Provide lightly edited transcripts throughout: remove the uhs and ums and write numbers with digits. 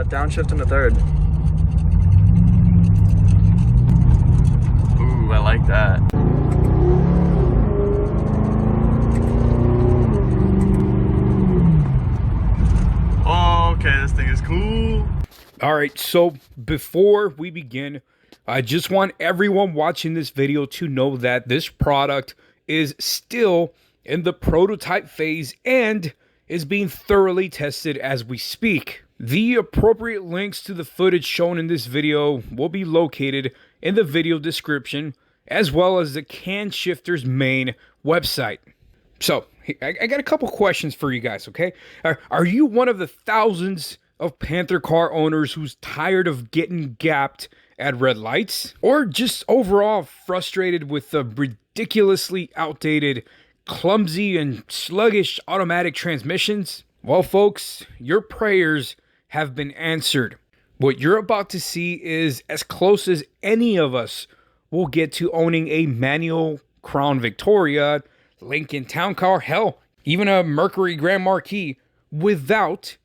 downshift in a third. Ooh, I like that. Oh, okay, this thing is cool. All right, so before we begin, I just want everyone watching this video to know that this product is still in the prototype phase and is being thoroughly tested as we speak. The appropriate links to the footage shown in this video will be located in the video description, as well as the Canshifter's main website. So, I got a couple questions for you guys, okay? Are you one of the thousands of Panther car owners who's tired of getting gapped at red lights? Or just overall frustrated with the ridiculously outdated, clumsy, and sluggish automatic transmissions? Well, folks, your prayers have been answered. What you're about to see is as close as any of us will get to owning a manual Crown Victoria, Lincoln Towncar, hell, even a Mercury Grand Marquis, without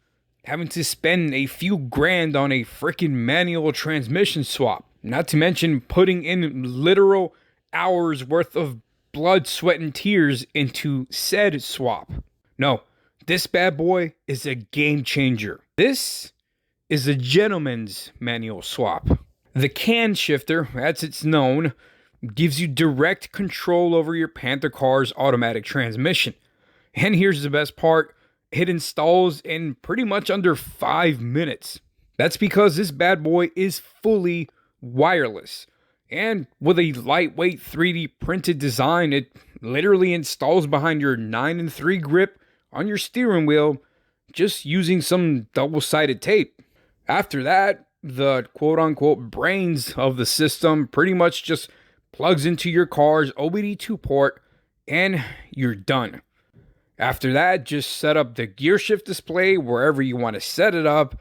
having to spend a few grand on a freaking manual transmission swap. Not to mention putting in literal hours worth of blood, sweat, and tears into said swap. No, this bad boy is a game changer. This is a gentleman's manual swap. The Canshifter, as it's known, gives you direct control over your Panther car's automatic transmission. And here's the best part, it installs in pretty much under 5 minutes. That's because this bad boy is fully wireless. And with a lightweight 3D printed design, it literally installs behind your 9-3 grip on your steering wheel, just using some double-sided tape. After that, the quote-unquote brains of the system pretty much just plugs into your car's OBD2 port, and you're done. After that, just set up the gear shift display wherever you want to set it up,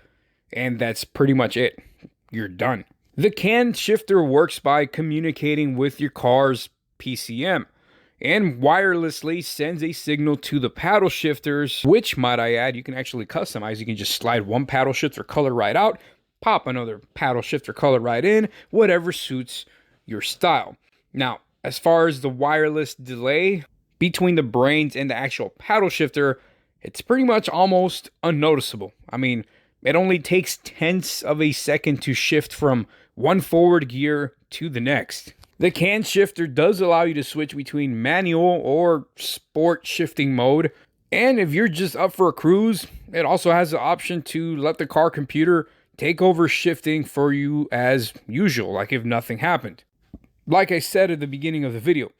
and that's pretty much it. You're done. The Canshifter works by communicating with your car's PCM, and wirelessly sends a signal to the paddle shifters, which, might I add, you can actually customize. You can just slide one paddle shifter color right out, pop another paddle shifter color right in, whatever suits your style. Now, as far as the wireless delay between the brains and the actual paddle shifter, it's pretty much almost unnoticeable. I mean, it only takes tenths of a second to shift from one forward gear to the next. The Canshifter does allow you to switch between manual or sport shifting mode, and if you're just up for a cruise, it also has the option to let the car computer take over shifting for you as usual, like if nothing happened. Like I said at the beginning of the video,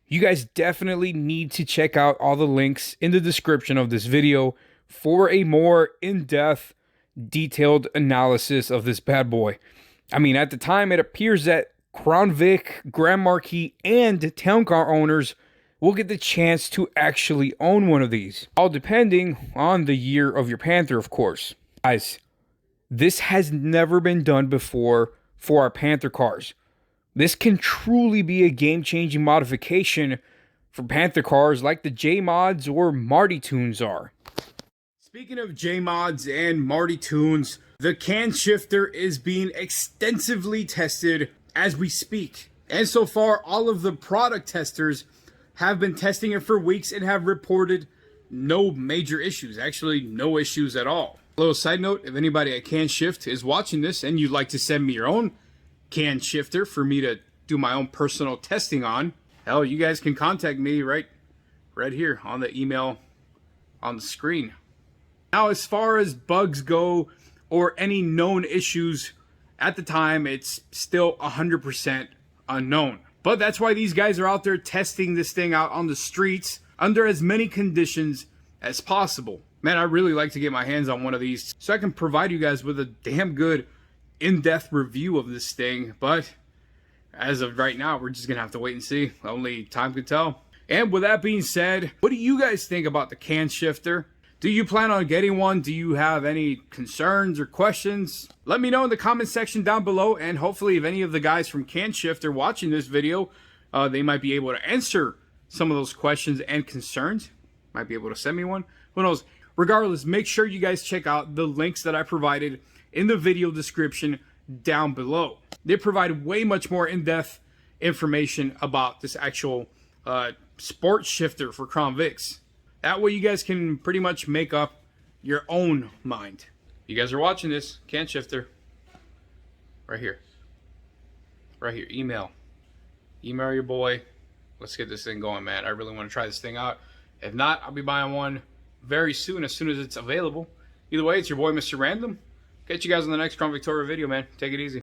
you guys definitely need to check out all the links in the description of this video for a more in-depth, detailed analysis of this bad boy. I mean, at the time, it appears that Crown Vic, Grand Marquis, and Towncar owners will get the chance to actually own one of these, all depending on the year of your Panther, of course. Guys, this has never been done before for our Panther cars. This can truly be a game-changing modification for Panther cars like the J-Mods or Marty Tunes are. Speaking of J-Mods and Marty Tunes, the Canshifter is being extensively tested as we speak. And so far, all of the product testers have been testing it for weeks and have reported no major issues. Actually, no issues at all. A little side note, if anybody at Canshift is watching this and you'd like to send me your own Canshifter for me to do my own personal testing on, hell, you guys can contact me right here on the email on the screen. Now, as far as bugs go or any known issues, at the time, it's still 100% unknown. But that's why these guys are out there testing this thing out on the streets under as many conditions as possible. Man, I'd really like to get my hands on one of these so I can provide you guys with a damn good in-depth review of this thing. But as of right now, we're just going to have to wait and see. Only time can tell. And with that being said, what do you guys think about the Canshifter? Do you plan on getting one? Do you have any concerns or questions? Let me know in the comment section down below, and hopefully if any of the guys from Canshift are watching this video, they might be able to answer some of those questions and concerns. Might be able to send me one. Who knows? Regardless, make sure you guys check out the links that I provided in the video description down below. They provide way much more in-depth information about this actual sports shifter for Crown Vics. That way you guys can pretty much make up your own mind. You guys are watching this, Canshifter. Right here. Right here. Email your boy. Let's get this thing going, man. I really want to try this thing out. If not, I'll be buying one very soon as it's available. Either way, it's your boy, Mr. Random. Catch you guys on the next Crown Victoria video, man. Take it easy.